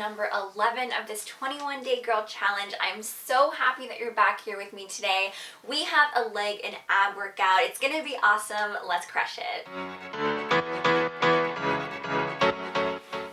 number 11 of this 21-day girl challenge. I'm so happy that you're back here with me today. We have a leg and ab workout. It's gonna be awesome. Let's crush it.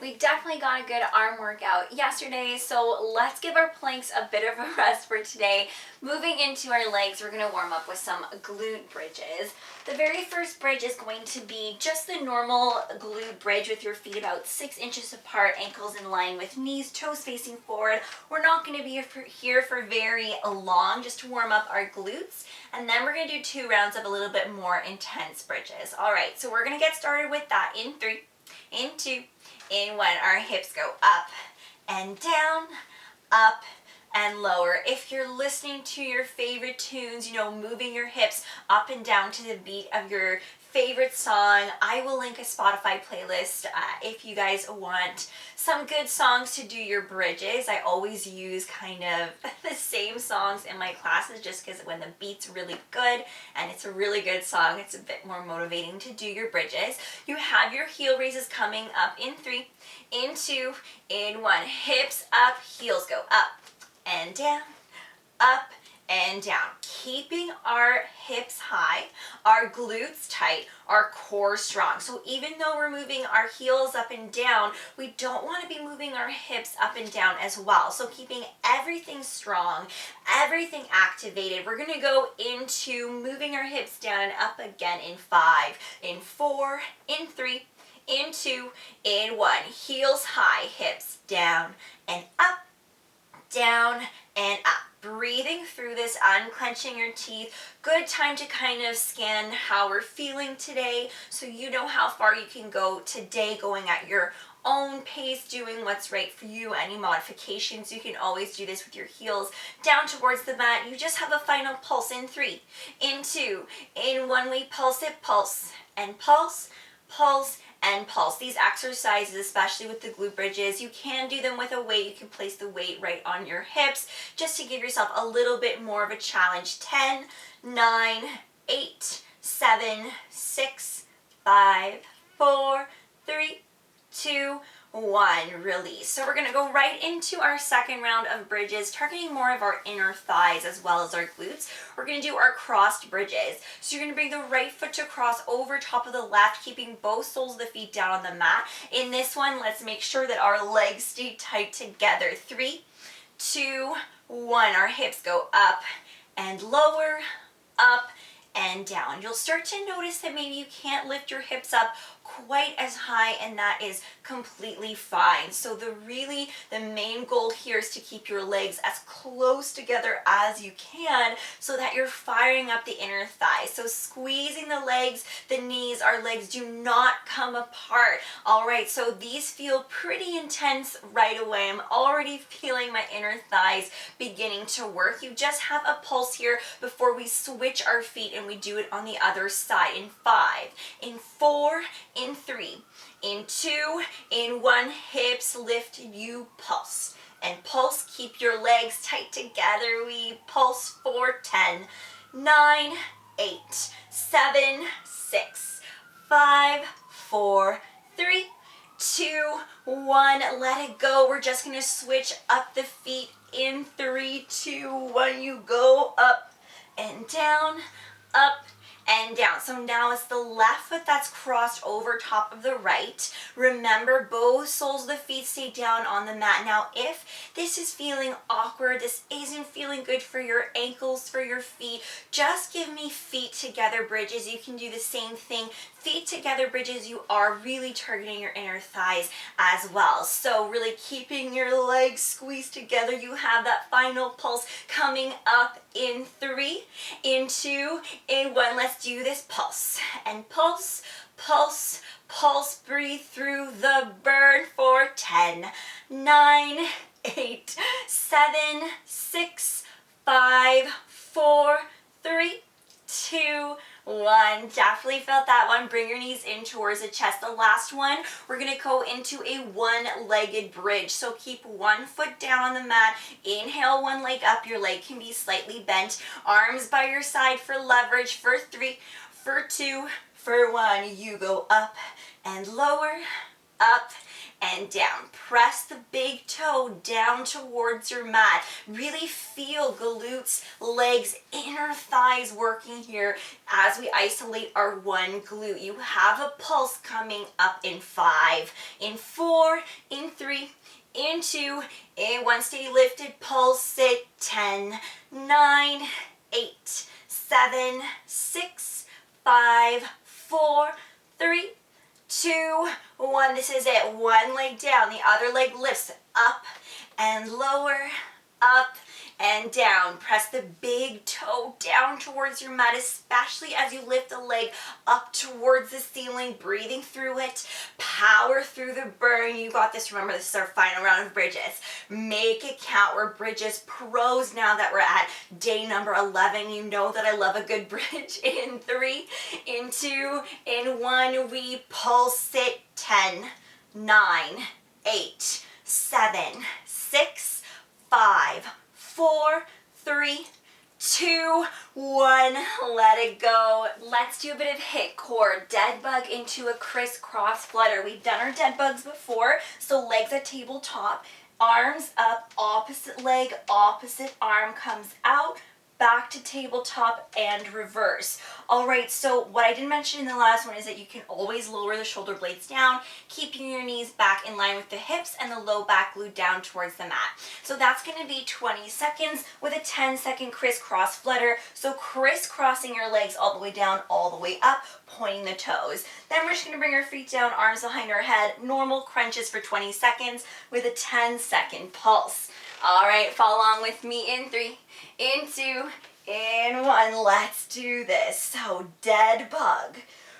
We definitely got a good arm workout yesterday, so let's give our planks a bit of a rest for today. Moving into our legs, we're going to warm up with some glute bridges. The very first bridge is going to be just the normal glute bridge with your feet about 6 inches apart, ankles in line with knees, toes facing forward. We're not going to be here for very long, just to warm up our glutes. And then we're going to do 2 rounds of a little bit more intense bridges. All right, so we're going to get started with that in 3, in 2, in 1. Our hips go up and down, up and lower. If you're listening to your favorite tunes, moving your hips up and down to the beat of your favorite song, I will link a Spotify playlist if you guys want some good songs to do your bridges. I always use kind of the same songs in my classes just because when the beat's really good and it's a really good song, it's a bit more motivating to do your bridges. You have your heel raises coming up in 3, in 2, in 1. Hips up, heels go up and down, up and down, keeping our hips high, our glutes tight, our core strong. So even though we're moving our heels up and down, we don't want to be moving our hips up and down as well. So keeping everything strong, everything activated. We're going to go into moving our hips down and up again in 5, in 4, in 3, in 2, in 1. Heels high, hips down and up, down and up. Breathing through this, unclenching your teeth. Good time to kind of scan how we're feeling today so you know how far you can go today, going at your own pace, doing what's right for you. Any modifications, you can always do this with your heels down towards the mat. You just have a final pulse in 3, in 2, in 1. We pulse it, pulse and pulse, pulse and pulse. These exercises, especially with the glute bridges, you can do them with a weight. You can place the weight right on your hips just to give yourself a little bit more of a challenge. 10, 9, 8, 7, 6, 5, 4, 3, 2, 1. Release. So we're going to go right into our second round of bridges, targeting more of our inner thighs as well as our glutes. We're going to do our crossed bridges. So you're going to bring the right foot to cross over top of the left, keeping both soles of the feet down on the mat. In this one, let's make sure that our legs stay tight together. 3, 2, 1. Our hips go up and lower, up and down. You'll start to notice that maybe you can't lift your hips up quite as high, and that is completely fine. So the main goal here is to keep your legs as close together as you can so that you're firing up the inner thighs. So squeezing the legs, the knees, our legs do not come apart. All right, so these feel pretty intense right away. I'm already feeling my inner thighs beginning to work. You just have a pulse here before we switch our feet and we do it on the other side. In 5, in 4, in 3, in 2, in 1. Hips lift, you pulse. And pulse, keep your legs tight together. We pulse for 10, 9, 8, 7, 6, 5, 4, 3, 2, 1. Let it go. We're just going to switch up the feet in 3, 2, 1. You go up and down, up and down. So now it's the left foot that's crossed over top of the right. Remember, both soles of the feet stay down on the mat. Now, if this is feeling awkward, this isn't feeling good for your ankles, for your feet, just give me feet together bridges. You can do the same thing. Feet together bridges, you are really targeting your inner thighs as well. So really keeping your legs squeezed together. You have that final pulse coming up in 3, in 2, in 1. Let's do this. Pulse and pulse, pulse, pulse. Breathe through the burn for 10, 9, 8, 7, 6, 5, 4, 3, 2, 1. Definitely felt that one. Bring your knees in towards the chest. The last one, we're going to go into a one-legged bridge. So keep one foot down on the mat. Inhale, one leg up. Your leg can be slightly bent. Arms by your side for leverage. For 3, for 2, for 1. You go up and lower, up and down. Press the big toe down towards your mat. Really feel glutes, legs, inner thighs working here as we isolate our one glute. You have a pulse coming up in 5, in 4, in 3, in 2, in 1, stay lifted, pulse, sit, 10, 9, 8, 7, 6, 5, 4, 3, 2, 1. This is it. One leg down, the other leg lifts up and lower, up and down. Press the big toe down towards your mat, especially as you lift the leg up towards the ceiling, breathing through it. Power through the burn. You got this. Remember, this is our final round of bridges. Make it count. We're bridges pros now that we're at day number 11. You know that I love a good bridge. In 3, in 2, in 1, we pulse it. 10, 9, 8, 7, 6, 5, 4, 3, 2, 1. Let it go. Let's do a bit of hit core. Dead bug into a crisscross flutter. We've done our dead bugs before, so legs at tabletop, arms up, opposite leg, opposite arm comes out, back to tabletop and reverse. All right, so what I didn't mention in the last one is that you can always lower the shoulder blades down, keeping your knees back in line with the hips and the low back glued down towards the mat. So that's going to be 20 seconds with a 10-second crisscross flutter. So crisscrossing your legs all the way down, all the way up, pointing the toes. Then we're just going to bring our feet down, arms behind our head, normal crunches for 20 seconds with a 10-second pulse. All right, follow along with me in 3, in 2, in 1. Let's do this. So dead bug.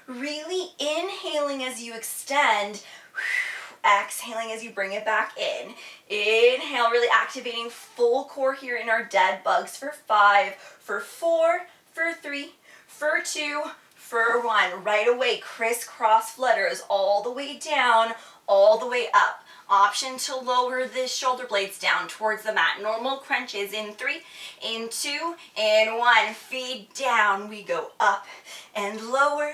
Really inhaling as you extend, exhaling as you bring it back in. Inhale, really activating full core here in our dead bugs for 5, for 4, for 3, for 2, for 1. Right away, crisscross flutters all the way down, all the way up. Option to lower the shoulder blades down towards the mat. Normal crunches in 3, in 2, in 1. Feet down. We go up and lower,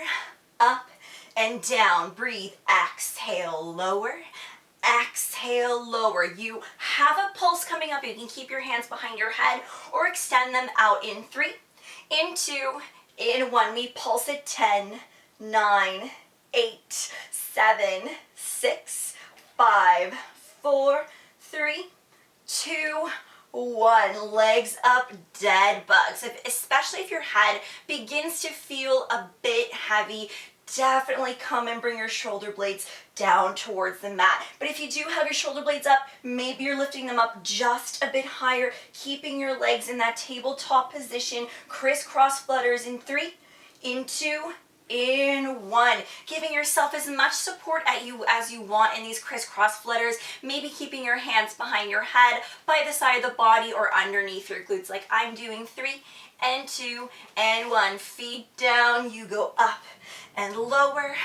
up and down. Breathe. Exhale, lower. Exhale, lower. You have a pulse coming up. You can keep your hands behind your head or extend them out in 3, in 2, in 1. We pulse at 10, 9, 8, 7, 6, 5, 4, 3, 2, 1. Legs up, dead bugs. Especially if your head begins to feel a bit heavy, definitely come and bring your shoulder blades down towards the mat. But if you do have your shoulder blades up, maybe you're lifting them up just a bit higher, keeping your legs in that tabletop position. Crisscross flutters in 3, in 2, in 1. Giving yourself as much support as you want in these crisscross flutters. Maybe keeping your hands behind your head, by the side of the body, or underneath your glutes like I'm doing. 3, and 2, and 1. Feet down, you go up and lower,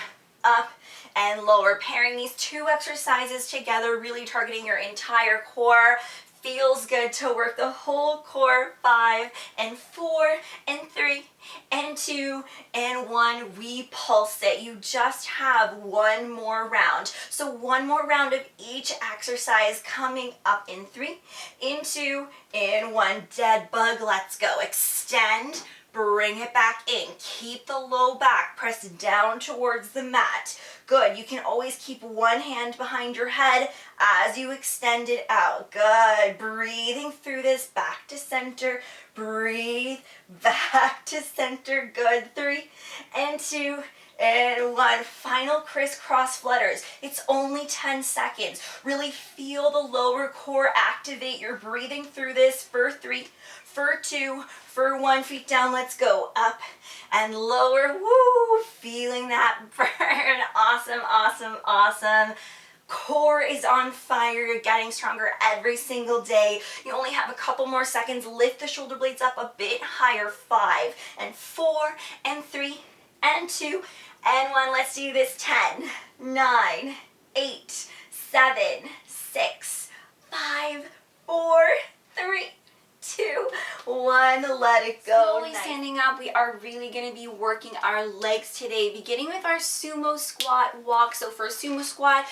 up and lower. Pairing these two exercises together, really targeting your entire core. Feels good to work the whole core. 5, and 4, and 3, and 2, and 1. We pulse it. You just have one more round. So one more round of each exercise coming up in 3, in 2, in 1. Dead bug. Let's go. Extend. Bring it back in. Keep the low back pressed down towards the mat. Good. You can always keep one hand behind your head as you extend it out. Good. Breathing through this. Back to center. Breathe. Back to center. Good. 3, and 2, and 1. Final crisscross flutters. It's only 10 seconds. Really feel the lower core activate. You're breathing through this for 3, for 2, for 1. Feet down. Let's go. Up and lower. Woo! Feeling that burn. Awesome, awesome, awesome. Core is on fire. You're getting stronger every single day. You only have a couple more seconds. Lift the shoulder blades up a bit higher. 5, and 4, and 3, and 2, and 1. Let's do this. 10, 9, 8, 7, 6, 5, 4, 3, 2, 1, let it go. Slowly Standing up, we are really going to be working our legs today, beginning with our sumo squat walk. So for a sumo squat,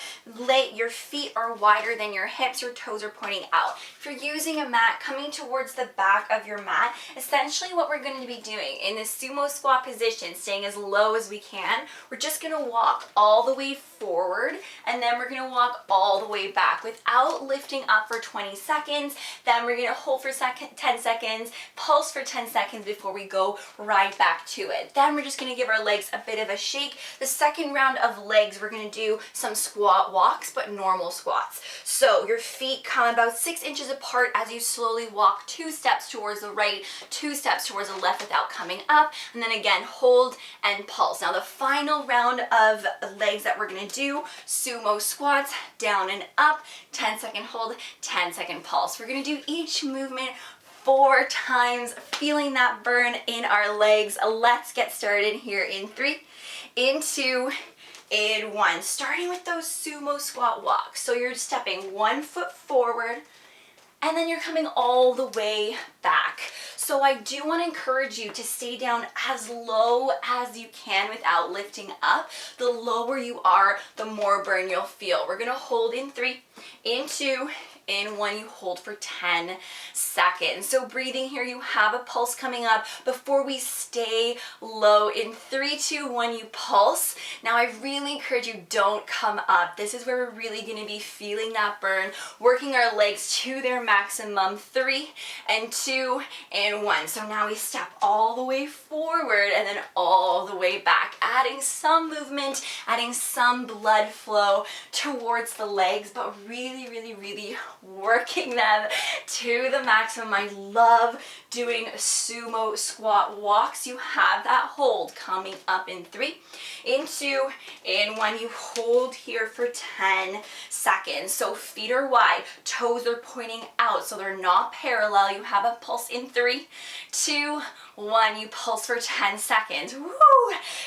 your feet are wider than your hips, your toes are pointing out. If you're using a mat, coming towards the back of your mat, essentially what we're going to be doing in this sumo squat position, staying as low as we can, we're just going to walk all the way forward, and then we're going to walk all the way back without lifting up for 20 seconds. Then we're going to hold for 10 seconds, pulse for 10 seconds before we go right back to it. Then we're just going to give our legs a bit of a shake. The second round of legs, we're going to do some squat walks, but normal squats. So your feet come about 6 inches apart as you slowly walk 2 steps towards the right, 2 steps towards the left without coming up, and then again hold and pulse. Now the final round of legs that we're going to do, sumo squats, down and up, 10-second hold, 10-second pulse. We're going to do each movement 4 times, feeling that burn in our legs. Let's get started here in 3, in 2, in 1. Starting with those sumo squat walks. So you're stepping 1 foot forward, and then you're coming all the way back. So I do want to encourage you to stay down as low as you can without lifting up. The lower you are, the more burn you'll feel. We're going to hold in 3, in 2, in 1, you hold for 10 seconds. So breathing here, you have a pulse coming up. Before we stay low, in 3, 2, 1, you pulse. Now I really encourage you, don't come up. This is where we're really going to be feeling that burn, working our legs to their maximum. 3 and 2 and 1. So now we step all the way forward and then all the way back, adding some movement, adding some blood flow towards the legs, but really, really, really working them to the maximum. I love doing sumo squat walks. You have that hold coming up in 3, in 2, in 1. You hold here for 10 seconds. So feet are wide, toes are pointing out, so they're not parallel. You have a pulse in 3, 2, 1. You pulse for 10 seconds. Woo!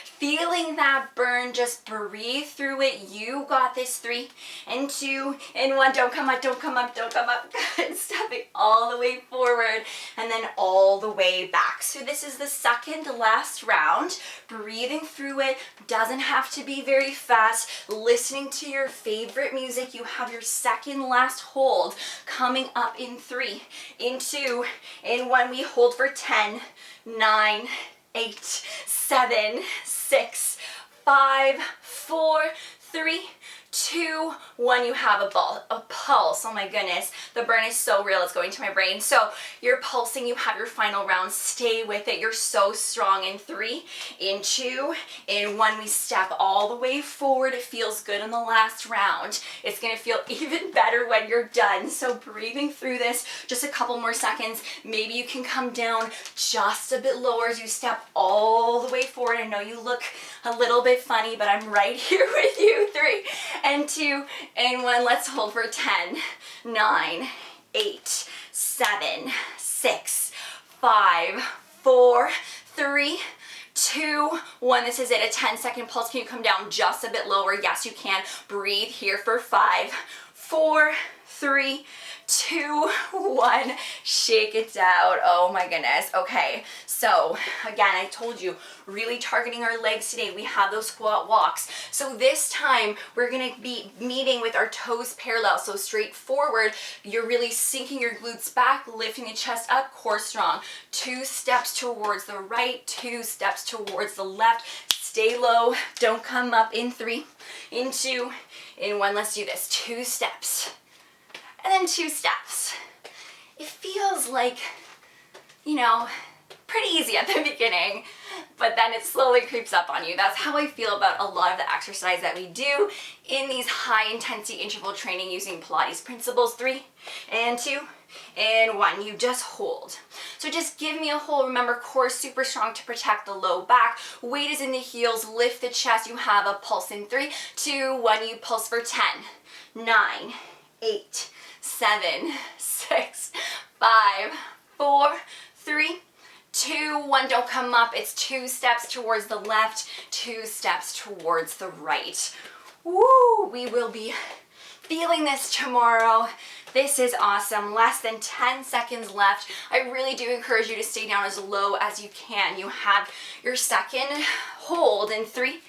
Feeling that burn, just breathe through it. You got this. 3 and 2 and 1. Don't come up, don't come up, don't come up. Good. Stepping all the way forward and then all the way back. So this is the second to last round. Breathing through it. Doesn't have to be very fast. Listening to your favorite music. You have your second last hold coming up in 3, in 2, in 1. We hold for 10, 9, 8, 7, 6, 5, 4, 3, 2, 1. You have a pulse. Oh my goodness, the burn is so real. It's going to my brain. So you're pulsing. You have your final round. Stay with it. You're so strong. In 3, in 2, in 1. We step all the way forward. It feels good in the last round. It's going to feel even better when you're done. So breathing through this, just a couple more seconds. Maybe you can come down just a bit lower as you step all the way forward. I know you look a little bit funny, but I'm right here with you. 3 and 2 and 1. Let's hold for 10, 9, 8, 7, 6, 5, 4, 3, 2, 1. This is it. A 10-second pulse. Can you come down just a bit lower? Yes, you can. Breathe here for 5, 4, 3, 2, 1. Shake it out. Oh my goodness. Okay, so again, I told you, really targeting our legs today. We have those squat walks. So this time we're going to be meeting with our toes parallel. So straight forward, you're really sinking your glutes back, lifting the chest up, core strong. 2 steps towards the right, 2 steps towards the left. Stay low. Don't come up. In 3, in 2, in 1. Let's do this. 2 steps. And then 2 steps. It feels like, you know, pretty easy at the beginning, but then it slowly creeps up on you. That's how I feel about a lot of the exercise that we do in these high intensity interval training using Pilates principles. 3 and 2 and 1. You just hold. So just give me a hold. Remember, core super strong to protect the low back. Weight is in the heels. Lift the chest. You have a pulse in 3, 2, 1. You pulse for 10, 9, 8, 7, 6, 5, 4, 3, 2, 1. Don't come up. It's 2 steps towards the left, 2 steps towards the right. Woo! We will be feeling this tomorrow. This is awesome. Less than 10 seconds left. I really do encourage you to stay down as low as you can. You have your second hold in 3,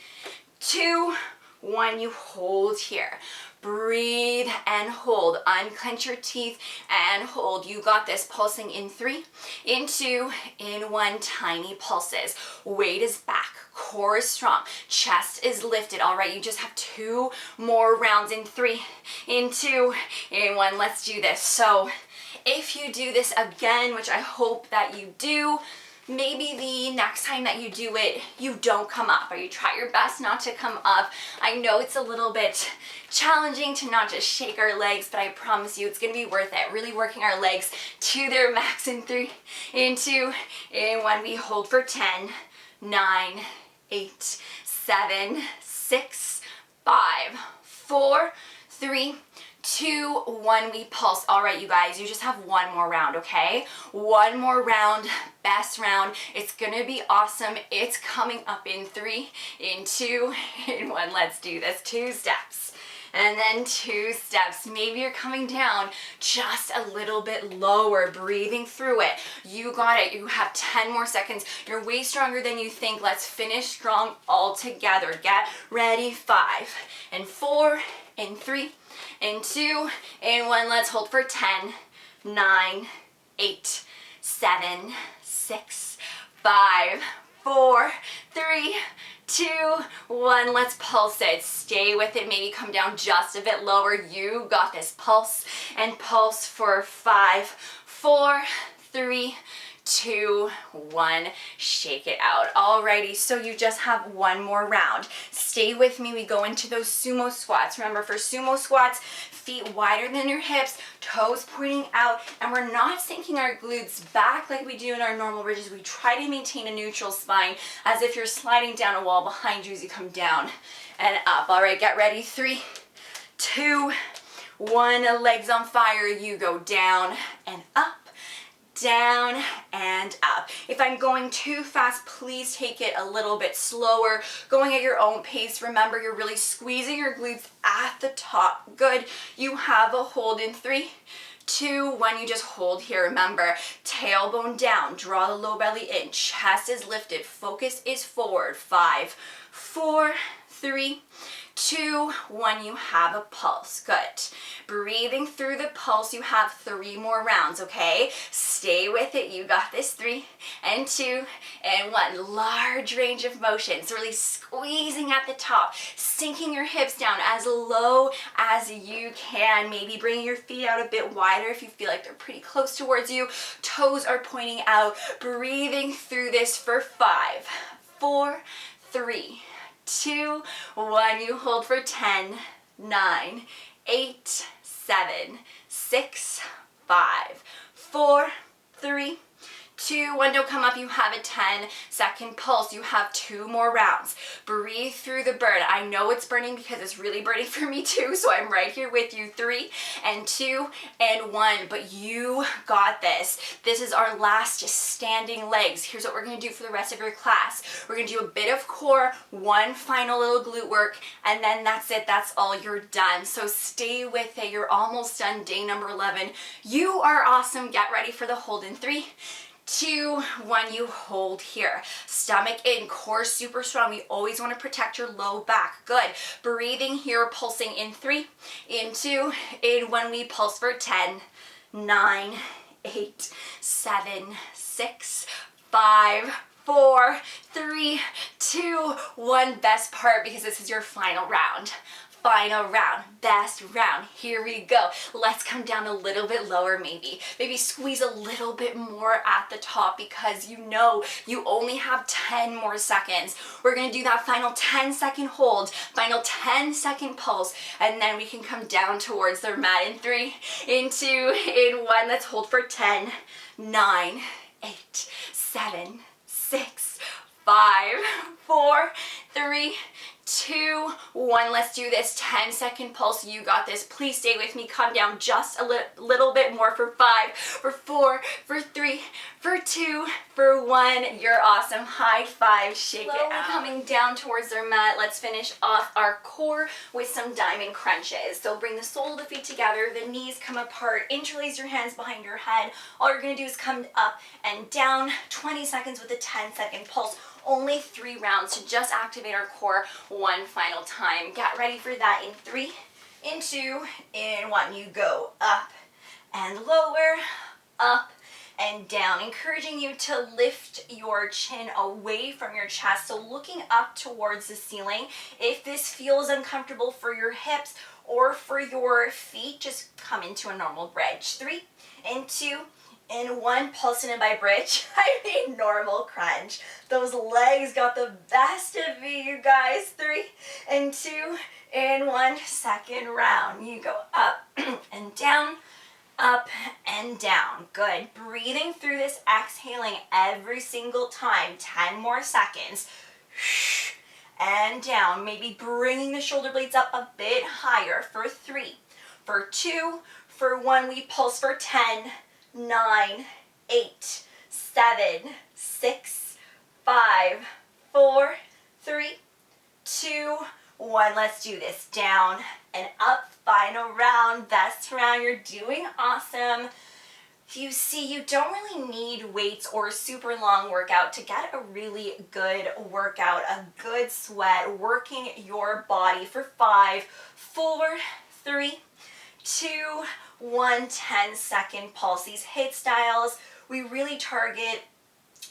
2, 1. You hold here. Breathe and hold. Unclench your teeth and hold. You got this. Pulsing in 3, in 2, in 1. Tiny pulses. Weight is back. Core is strong. Chest is lifted. All right, you just have 2 more rounds in 3, in 2, in 1. Let's do this. So if you do this again, which I hope that you do, maybe the next time that you do it, you don't come up, or you try your best not to come up. I know it's a little bit challenging to not just shake our legs, but I promise you it's gonna be worth it. Really working our legs to their max in 3, in 2, in 1. We hold for 10, 9, 8, 7, 6, 5, 4, 3, 2, 1. We pulse. All right, you guys, you just have 1 more round, okay? 1 more round, best round. It's gonna be awesome. It's coming up in 3, in 2, in 1. Let's do this. 2 steps. And then 2 steps. Maybe you're coming down just a little bit lower, breathing through it. You got it. You have 10 more seconds. You're way stronger than you think. Let's finish strong all together. Get ready. 5 and 4 and 3 and 2 and 1. Let's hold for 10, 9, 8, 7, 6, 5, 4, 3, 2, 1. Let's pulse it. Stay with it. Maybe come down just a bit lower. You got this. Pulse and pulse for 5, 4, 3, 2, 1. Shake it out. Alrighty, so you just have 1 more round. Stay with me. We go into those sumo squats. Remember, for sumo squats, feet wider than your hips, toes pointing out, and we're not sinking our glutes back like we do in our normal bridges. We try to maintain a neutral spine as if you're sliding down a wall behind you as you come down and up. All right, get ready. 3, 2, 1. Legs on fire. You go down and up, down and up. If I'm going too fast, please take it a little bit slower, going at your own pace. Remember, you're really squeezing your glutes at the top. Good. You have a hold in 3, 2, 1. You just hold here. Remember, tailbone down, draw the low belly in, chest is lifted, focus is forward. 5, 4, 3, 2, 1. You have a pulse. Good. Breathing through the pulse. You have 3 more rounds, okay? Stay with it. You got this. 3 and 2 and 1. Large range of motion. So really squeezing at the top, sinking your hips down as low as you can. Maybe bringing your feet out a bit wider if you feel like they're pretty close towards you. Toes are pointing out. Breathing through this for 5, 4, 3, 2, 1. You hold for 10, 9, 8, 7, 6, 5, 4, 3, 2, 1. Don't come up. You have a 10-second pulse. You have 2 more rounds. Breathe through the burn. I know it's burning because it's really burning for me too, so I'm right here with you. 3 and 2 and 1, but you got this. This is our last just standing legs. Here's what we're going to do for the rest of your class. We're going to do a bit of core, 1 final little glute work, and then that's it. That's all. You're done. So stay with it. You're almost done. Day number 11. You are awesome. Get ready for the hold in 3, 2, 1. You hold here. Stomach in, core super strong. We always want to protect your low back. Good. Breathing here, pulsing in 3, in 2, in 1. We pulse for 10, 9, 8, 7, 6, 5, 4, 3, 2, 1. Best part, because this is your final round. Final round, best round. Here we go. Let's come down a little bit lower, maybe squeeze a little bit more at the top, because you know you only have 10 more seconds. We're gonna do that final 10-second hold, final 10-second pulse, and then we can come down towards the mat in 3, in 2, in 1. Let's hold for 10, 9, 8, 7, 6, 5, 4, 3, 2, 1. Let's do this. 10-second pulse. You got this. Please stay with me. Come down just a little bit more for 5, for 4, for 3, for 2, for 1. You're awesome. High five. Shake it out. Coming down towards our mat. Let's finish off our core with some diamond crunches. So bring the sole of the feet together. The knees come apart. Interlace your hands behind your head. All you're going to do is come up and down. 20 seconds with a 10-second pulse. Only 3 rounds to just activate our core one final time. Get ready for that in 3, in 2, in 1. You go up and lower, up and down, encouraging you to lift your chin away from your chest, so looking up towards the ceiling. If this feels uncomfortable for your hips or for your feet, just come into a normal bridge. 3, in 2, in 1, pulsing in by bridge. I mean normal crunch. Those legs got the best of me, you guys. 3, in 2, in 1. Second round. You go up and down, up and down. Good. Breathing through this, exhaling every single time. 10 more seconds. And down. Maybe bringing the shoulder blades up a bit higher for 3, for 2, for 1. We pulse for 10, 9, 8, 7, 6, 5, 4, 3, 2, 1. Let's do this. Down and up. Final round. Best round. You're doing awesome. You see, you don't really need weights or a super long workout to get a really good workout, a good sweat, working your body for 5, 4, 3, 2, 1. 10-second pulse. These HIIT styles, we really target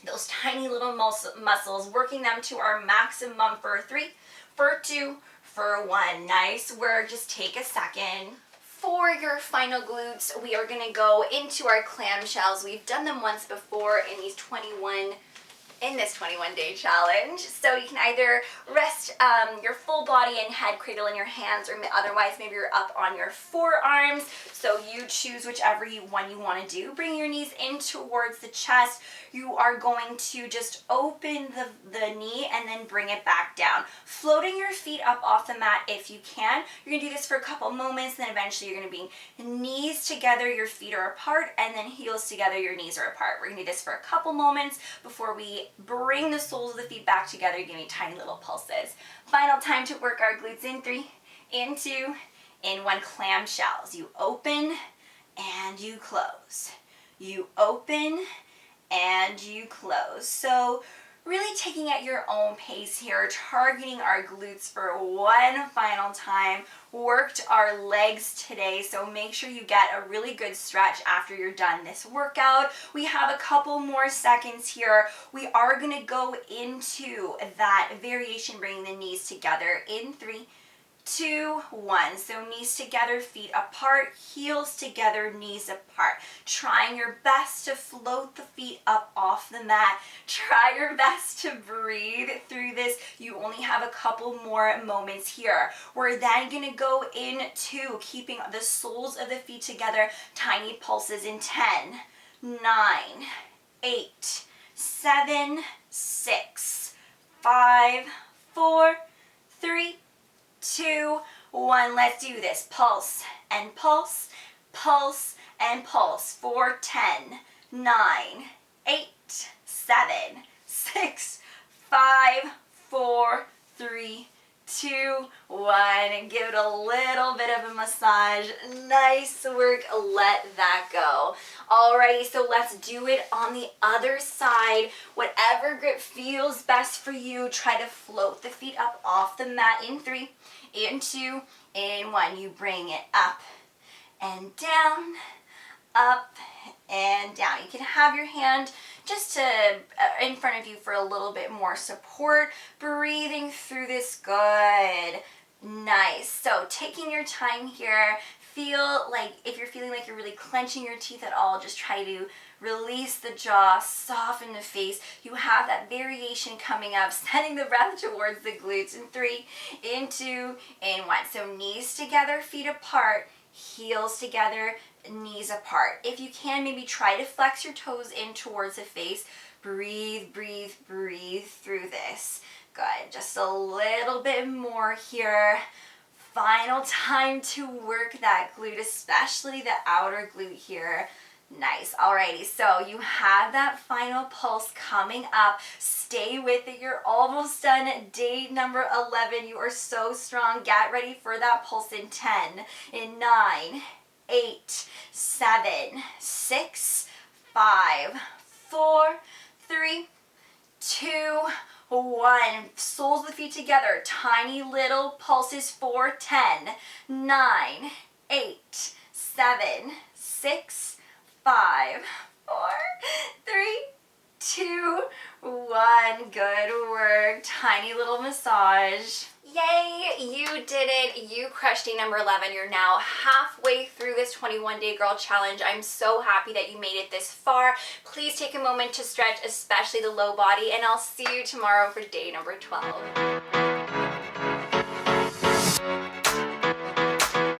those tiny little muscles, working them to our maximum for 3, for 2, for 1. Nice work. Just take a second. For your final glutes, we are going to go into our clam shells. We've done them once before in this 21-day challenge. So you can either rest your full body and head cradle in your hands, or otherwise maybe you're up on your forearms. So you choose whichever one you want to do. Bring your knees in towards the chest. You are going to just open the knee and then bring it back down. Floating your feet up off the mat if you can. You're going to do this for a couple moments, then eventually you're going to be knees together, your feet are apart, and then heels together, your knees are apart. We're going to do this for a couple moments before we bring the soles of the feet back together, giving tiny little pulses. Final time to work our glutes in 3, in 2, in 1. Clam shells. You open and you close. You open and you close. So really taking at your own pace here, targeting our glutes for one final time. Worked our legs today, so make sure you get a really good stretch after you're done this workout. We have a couple more seconds here. We are going to go into that variation, bringing the knees together in 3, 2, 1. So knees together, feet apart, heels together, knees apart. Trying your best to float the feet up off the mat. Try your best to breathe through this. You only have a couple more moments here. We're then going to go into keeping the soles of the feet together. Tiny pulses in 10, 9, 8, 7, 6, 5, 4, 3, 2, 1. Let's do this. Pulse and pulse, pulse and pulse for 10, 9, 8, 7, 6, 5, 4, 3, 2, 1. And give it a little bit of a massage. Nice work. Let that go. Alrighty, so let's do it on the other side. Whatever grip feels best for you. Try to float the feet up off the mat in 3, in 2, in 1. You bring it up and down, up and down. You can have your hand just in front of you for a little bit more support. Breathing through this. Good. Nice. So taking your time here. Feel like if you're feeling like you're really clenching your teeth at all, just try to release the jaw, soften the face. You have that variation coming up, sending the breath towards the glutes in 3, in 2, in 1. So knees together, feet apart, heels together, knees apart. If you can, maybe try to flex your toes in towards the face. Breathe, breathe, breathe through this. Good, just a little bit more here. Final time to work that glute, especially the outer glute here. Nice. Alrighty, so you have that final pulse coming up. Stay with it. You're almost done. Day number 11. You are so strong. Get ready for that pulse in 10, in 9, 8, 7, 6, 5, 4, 3, 2, 1. Soles of the feet together. Tiny little pulses for 10, 9, 8, 7, 6, 5, 4, 3, 2, 1. Good work. Tiny little massage. Yay, you did it. You crushed day number 11. You're now halfway through this 21-day girl challenge. I'm so happy that you made it this far. Please take a moment to stretch, especially the low body, and I'll see you tomorrow for day number 12.